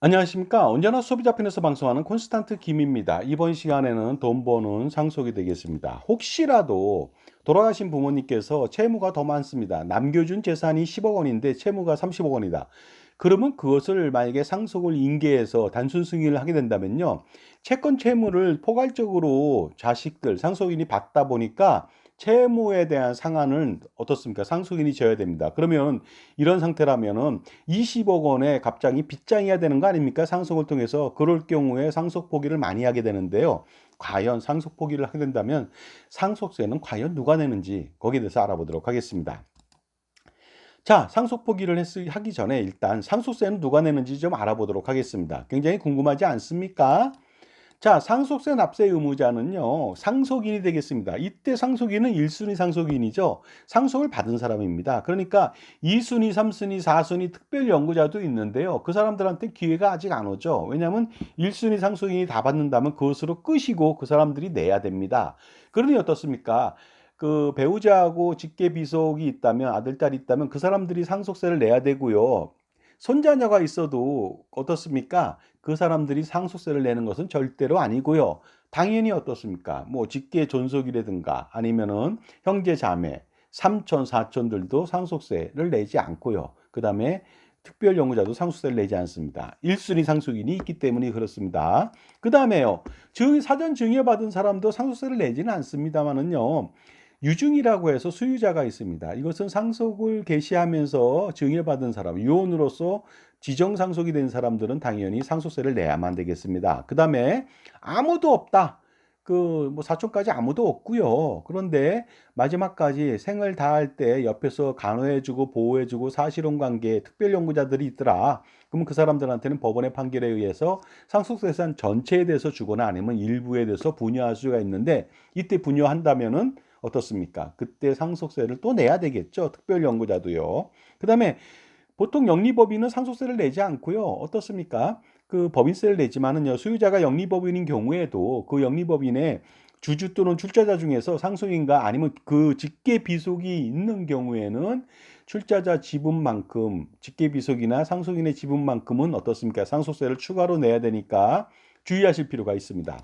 안녕하십니까. 언제나 소비자 편에서 방송하는 콘스탄트 김입니다. 이번 시간에는 돈 버는 상속이 되겠습니다. 혹시라도 돌아가신 부모님께서 채무가 더 많습니다. 남겨준 재산이 10억 원인데 채무가 30억 원이다. 그러면 그것을 만약에 상속을 인계해서 단순 승인을 하게 된다면요. 채권 채무를 포괄적으로 자식들, 상속인이 받다 보니까 채무에 대한 상한은 어떻습니까? 상속인이 져야 됩니다. 그러면 이런 상태라면은 20억 원의 갑장이 빚장이야 되는 거 아닙니까? 상속을 통해서. 그럴 경우에 상속 포기를 많이 하게 되는데요. 과연 상속 포기를 하게 된다면 상속세는 과연 누가 내는지 거기에 대해서 알아보도록 하겠습니다. 자, 상속 포기를 하기 전에 일단 상속세는 누가 내는지 좀 알아보도록 하겠습니다. 굉장히 궁금하지 않습니까? 자, 상속세 납세 의무자는요, 상속인이 되겠습니다. 이때 상속인은 1순위 상속인이죠. 상속을 받은 사람입니다. 그러니까 2순위, 3순위, 4순위 특별 연구자도 있는데요. 그 사람들한테 기회가 아직 안 오죠. 왜냐하면 1순위 상속인이 다 받는다면 그것으로 끝이고 그 사람들이 내야 됩니다. 그러니 어떻습니까? 그 배우자하고 직계 비속이 있다면 아들, 딸이 있다면 그 사람들이 상속세를 내야 되고요. 손자녀가 있어도 어떻습니까? 그 사람들이 상속세를 내는 것은 절대로 아니고요. 당연히 어떻습니까? 뭐 직계 존속이라든가 아니면은 형제 자매, 삼촌, 사촌들도 상속세를 내지 않고요. 그다음에 특별 연구자도 상속세를 내지 않습니다. 1순위 상속인이 있기 때문에 그렇습니다. 그다음에요. 사전 증여받은 사람도 상속세를 내지는 않습니다만은요. 유증이라고 해서 수유자가 있습니다. 이것은 상속을 개시하면서 증여받은 사람, 유언으로서 지정 상속이 된 사람들은 당연히 상속세를 내야만 되겠습니다. 그다음에 아무도 없다. 그 뭐 사촌까지 아무도 없고요. 그런데 마지막까지 생을 다할 때 옆에서 간호해주고 보호해주고 사실혼 관계 특별 연구자들이 있더라. 그러면 그 사람들한테는 법원의 판결에 의해서 상속재산 전체에 대해서 주거나 아니면 일부에 대해서 분여할 수가 있는데 이때 분여한다면은 어떻습니까? 그때 상속세를 또 내야 되겠죠. 특별 연구자도요. 그다음에 보통 영리법인은 상속세를 내지 않고요. 어떻습니까? 그 법인세를 내지만은요. 수유자가 영리법인인 경우에도 그 영리법인의 주주 또는 출자자 중에서 상속인과 아니면 그 직계 비속이 있는 경우에는 출자자 지분만큼 직계 비속이나 상속인의 지분만큼은 어떻습니까? 상속세를 추가로 내야 되니까 주의하실 필요가 있습니다.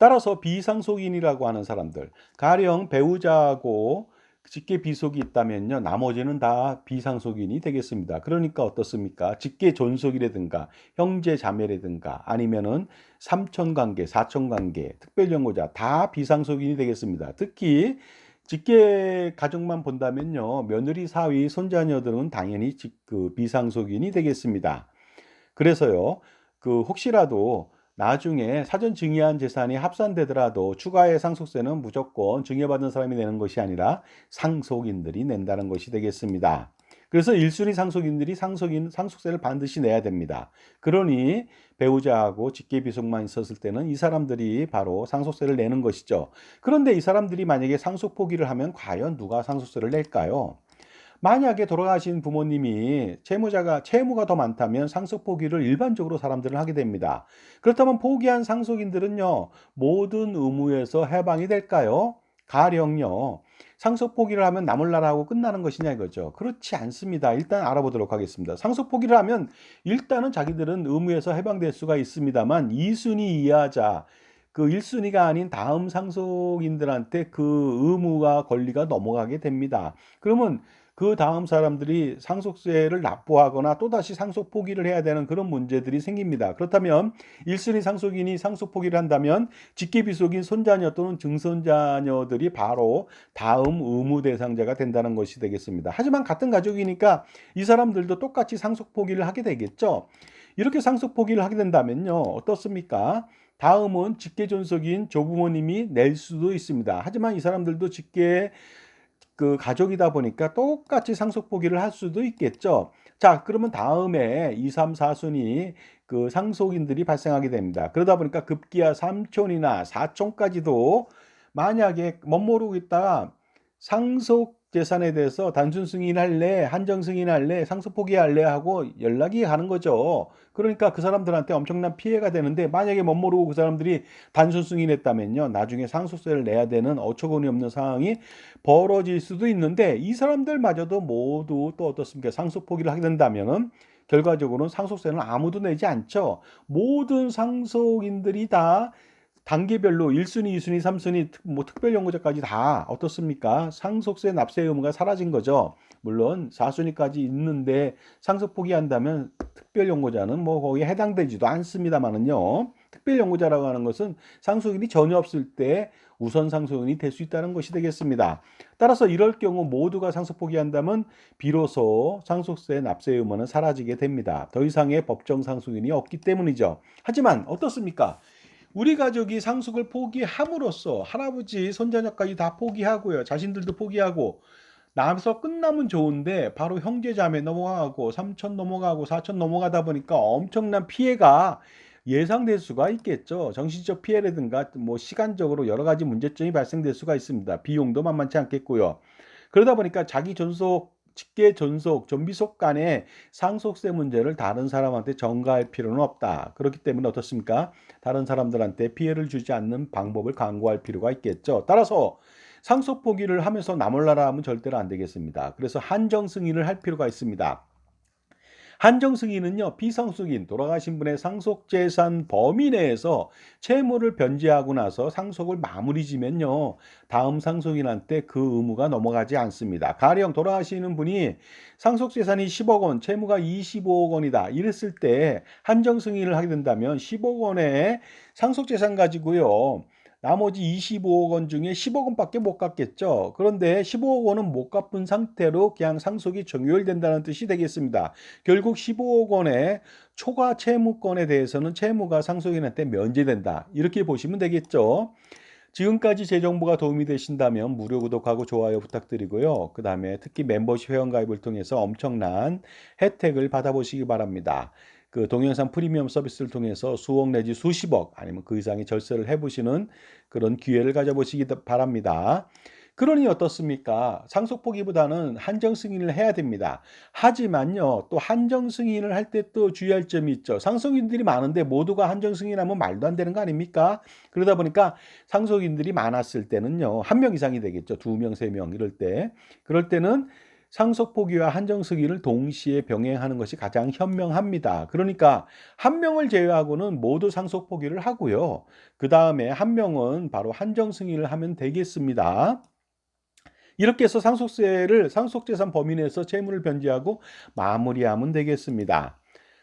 따라서 비상속인이라고 하는 사람들, 가령 배우자하고 직계 비속이 있다면요, 나머지는 다 비상속인이 되겠습니다. 그러니까 어떻습니까? 직계 존속이라든가 형제 자매라든가 아니면은 삼촌 관계, 사촌 관계, 특별연고자 다 비상속인이 되겠습니다. 특히 직계 가족만 본다면요, 며느리, 사위, 손자녀들은 당연히 그 비상속인이 되겠습니다. 그래서요, 그 혹시라도 나중에 사전 증여한 재산이 합산되더라도 추가의 상속세는 무조건 증여받은 사람이 내는 것이 아니라 상속인들이 낸다는 것이 되겠습니다. 그래서 1순위 상속인들이 상속세를 반드시 내야 됩니다. 그러니 배우자하고 직계비속만 있었을 때는 이 사람들이 바로 상속세를 내는 것이죠. 그런데 이 사람들이 만약에 상속 포기를 하면 과연 누가 상속세를 낼까요? 만약에 돌아가신 부모님이 채무가 더 많다면 상속 포기를 일반적으로 사람들은 하게 됩니다. 그렇다면 포기한 상속인들은요, 모든 의무에서 해방이 될까요? 가령요, 상속 포기를 하면 나몰라라 하고 끝나는 것이냐 이거죠. 그렇지 않습니다. 일단 알아보도록 하겠습니다. 상속 포기를 하면 일단은 자기들은 의무에서 해방될 수가 있습니다만 2순위 이하자, 그 1순위가 아닌 다음 상속인들한테 그 의무와 권리가 넘어가게 됩니다. 그러면 그 다음 사람들이 상속세를 납부하거나 또다시 상속 포기를 해야 되는 그런 문제들이 생깁니다. 그렇다면 1순위 상속인이 상속 포기를 한다면 직계비속인 손자녀 또는 증손자녀들이 바로 다음 의무 대상자가 된다는 것이 되겠습니다. 하지만 같은 가족이니까 이 사람들도 똑같이 상속 포기를 하게 되겠죠. 이렇게 상속 포기를 하게 된다면요. 어떻습니까? 다음은 직계 존속인 조부모님이 낼 수도 있습니다. 하지만 이 사람들도 직계 그 가족이다 보니까 똑같이 상속 포기를 할 수도 있겠죠. 자, 그러면 다음에 2, 3, 4순위 그 상속인들이 발생하게 됩니다. 그러다 보니까 급기야 삼촌이나 사촌까지도 만약에 멋모르고 있다가 상속 재산에 대해서 단순 승인할래, 한정 승인할래, 상속 포기할래 하고 연락이 가는 거죠. 그러니까 그 사람들한테 엄청난 피해가 되는데 만약에 멋모르고 그 사람들이 단순 승인했다면요. 나중에 상속세를 내야 되는 어처구니 없는 상황이 벌어질 수도 있는데 이 사람들마저도 모두 또 어떻습니까? 상속 포기를 하게 된다면은 결과적으로는 상속세는 아무도 내지 않죠. 모든 상속인들이 다 단계별로 1순위, 2순위, 3순위 뭐 특별연구자까지 다 어떻습니까? 상속세 납세 의무가 사라진 거죠. 물론 4순위까지 있는데 상속 포기한다면 특별연구자는 뭐 거기에 해당되지도 않습니다만은요. 특별연구자라고 하는 것은 상속인이 전혀 없을 때 우선 상속인이 될 수 있다는 것이 되겠습니다. 따라서 이럴 경우 모두가 상속 포기한다면 비로소 상속세 납세 의무는 사라지게 됩니다. 더 이상의 법정 상속인이 없기 때문이죠. 하지만 어떻습니까? 우리 가족이 상속을 포기함으로써 할아버지, 손자녀까지 다 포기하고요. 자신들도 포기하고 나서 끝나면 좋은데 바로 형제 자매 넘어가고 삼촌 넘어가고 사촌 넘어가다 보니까 엄청난 피해가 예상될 수가 있겠죠. 정신적 피해라든가 뭐 시간적으로 여러 가지 문제점이 발생될 수가 있습니다. 비용도 만만치 않겠고요. 그러다 보니까 자기 존속, 직계 존속, 존비속 간의 상속세 문제를 다른 사람한테 전가할 필요는 없다. 그렇기 때문에 어떻습니까? 다른 사람들한테 피해를 주지 않는 방법을 강구할 필요가 있겠죠. 따라서 상속 포기를 하면서 나 몰라라 하면 절대로 안 되겠습니다. 그래서 한정 승인을 할 필요가 있습니다. 한정 승인은요, 비상속인, 돌아가신 분의 상속재산 범위 내에서 채무를 변제하고 나서 상속을 마무리 지면요, 다음 상속인한테 그 의무가 넘어가지 않습니다. 가령 돌아가시는 분이 상속재산이 10억 원, 채무가 25억 원이다. 이랬을 때 한정 승인을 하게 된다면 10억 원의 상속재산 가지고요, 나머지 25억 원 중에 10억 원밖에 못 갚겠죠. 그런데 15억 원은 못 갚은 상태로 그냥 상속이 종결된다는 뜻이 되겠습니다. 결국 15억 원의 초과 채무권에 대해서는 채무가 상속인한테 면제된다. 이렇게 보시면 되겠죠. 지금까지 제 정보가 도움이 되신다면 무료 구독하고 좋아요 부탁드리고요. 그 다음에 특히 멤버십 회원가입을 통해서 엄청난 혜택을 받아보시기 바랍니다. 그 동영상 프리미엄 서비스를 통해서 수억 내지 수십억 아니면 그 이상의 절세를 해보시는 그런 기회를 가져보시기 바랍니다. 그러니 어떻습니까? 상속 포기보다는 한정 승인을 해야 됩니다. 하지만요, 또 한정 승인을 할 때 또 주의할 점이 있죠. 상속인들이 많은데 모두가 한정 승인하면 말도 안 되는 거 아닙니까? 그러다 보니까 상속인들이 많았을 때는요, 한 명 이상이 되겠죠. 두 명, 세 명 이럴 때. 그럴 때는 상속 포기와 한정 승인을 동시에 병행하는 것이 가장 현명합니다. 그러니까 한 명을 제외하고는 모두 상속 포기를 하고요. 그 다음에 한 명은 바로 한정 승인을 하면 되겠습니다. 이렇게 해서 상속세를 상속재산 범위 내에서 채무를 변제하고 마무리하면 되겠습니다.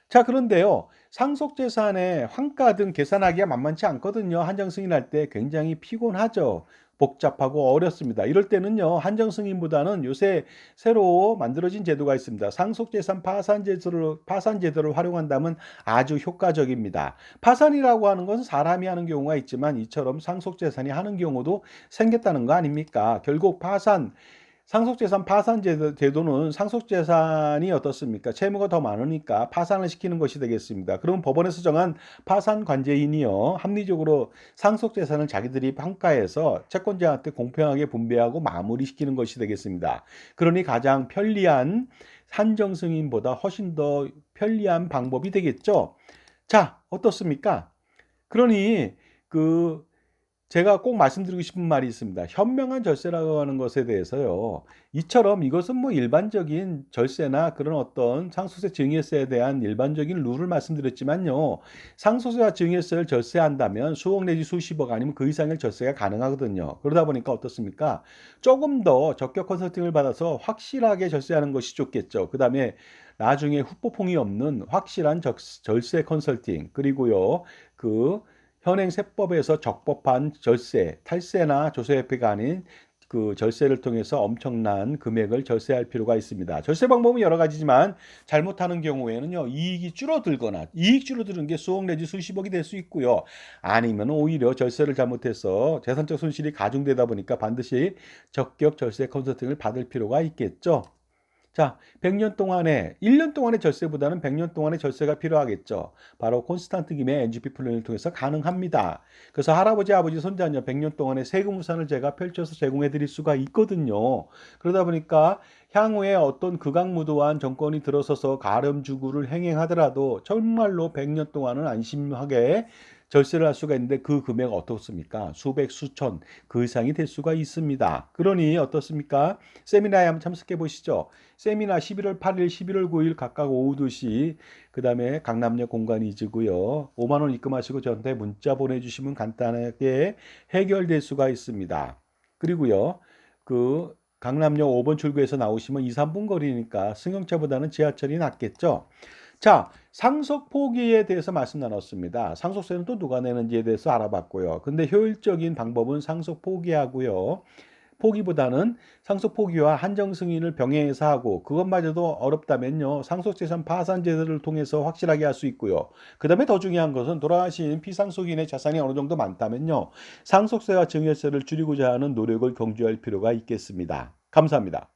자, 그런데요, 상속재산의 환가 등 계산하기가 만만치 않거든요. 한정 승인할 때 굉장히 피곤하죠. 복잡하고 어렵습니다. 이럴 때는요, 한정 승인보다는 요새 새로 만들어진 제도가 있습니다. 상속재산 파산 제도를 활용한다면 아주 효과적입니다. 파산이라고 하는 것은 사람이 하는 경우가 있지만 이처럼 상속재산이 하는 경우도 생겼다는 거 아닙니까? 결국 상속재산 파산 제도는 상속재산이 어떻습니까? 채무가 더 많으니까 파산을 시키는 것이 되겠습니다. 그럼 법원에서 정한 파산 관제인이요, 합리적으로 상속재산을 자기들이 평가해서 채권자한테 공평하게 분배하고 마무리시키는 것이 되겠습니다. 그러니 가장 편리한 한정 승인보다 훨씬 더 편리한 방법이 되겠죠. 자, 어떻습니까? 그러니 제가 꼭 말씀드리고 싶은 말이 있습니다. 현명한 절세라고 하는 것에 대해서요, 이것은 뭐 일반적인 절세나 그런 어떤 상속세 증여세에 대한 일반적인 룰을 말씀드렸지만요, 상속세와 증여세를 절세한다면 수억 내지 수십억 아니면 그 이상의 절세가 가능하거든요. 그러다 보니까 어떻습니까? 조금 더 적격 컨설팅을 받아서 확실하게 절세하는 것이 좋겠죠. 그 다음에 나중에 후폭풍이 없는 확실한 절세 컨설팅, 그리고요, 현행 세법에서 적법한 절세, 탈세나 조세회피가 아닌 그 절세를 통해서 엄청난 금액을 절세할 필요가 있습니다. 절세 방법은 여러 가지지만 잘못하는 경우에는요, 이익이 줄어들거나 이익 줄어드는 게 수억 내지 수십억이 될 수 있고요. 아니면 오히려 절세를 잘못해서 재산적 손실이 가중되다 보니까 반드시 적격 절세 컨설팅을 받을 필요가 있겠죠. 자, 100년 동안에 1년 동안의 절세보다는 100년 동안의 절세가 필요하겠죠. 바로 콘스탄트 김의 NGP 플랜을 통해서 가능합니다. 그래서 할아버지, 아버지, 손자녀 100년 동안의 세금 우산을 제가 펼쳐서 제공해 드릴 수가 있거든요. 그러다 보니까 향후에 어떤 극악무도한 정권이 들어서서 가름주구를 행행하더라도 정말로 100년 동안은 안심하게 절세를 할 수가 있는데 그 금액 어떻습니까? 수백, 수천 그 이상이 될 수가 있습니다. 그러니 어떻습니까? 세미나에 한번 참석해 보시죠. 세미나 11월 8일, 11월 9일 각각 오후 2시 그다음에 강남역 공간이지고요. 5만 원 입금하시고 저한테 문자 보내주시면 간단하게 해결될 수가 있습니다. 그리고요. 그 강남역 5번 출구에서 나오시면 2, 3분 거리니까 승용차보다는 지하철이 낫겠죠. 자, 상속 포기에 대해서 말씀 나눴습니다. 상속세는 또 누가 내는지에 대해서 알아봤고요. 근데 효율적인 방법은 상속 포기하고요. 포기보다는 상속 포기와 한정 승인을 병행해서 하고 그것마저도 어렵다면요. 상속재산 파산 제도를 통해서 확실하게 할 수 있고요. 그다음에 더 중요한 것은 돌아가신 피상속인의 자산이 어느 정도 많다면요. 상속세와 증여세를 줄이고자 하는 노력을 경주할 필요가 있겠습니다. 감사합니다.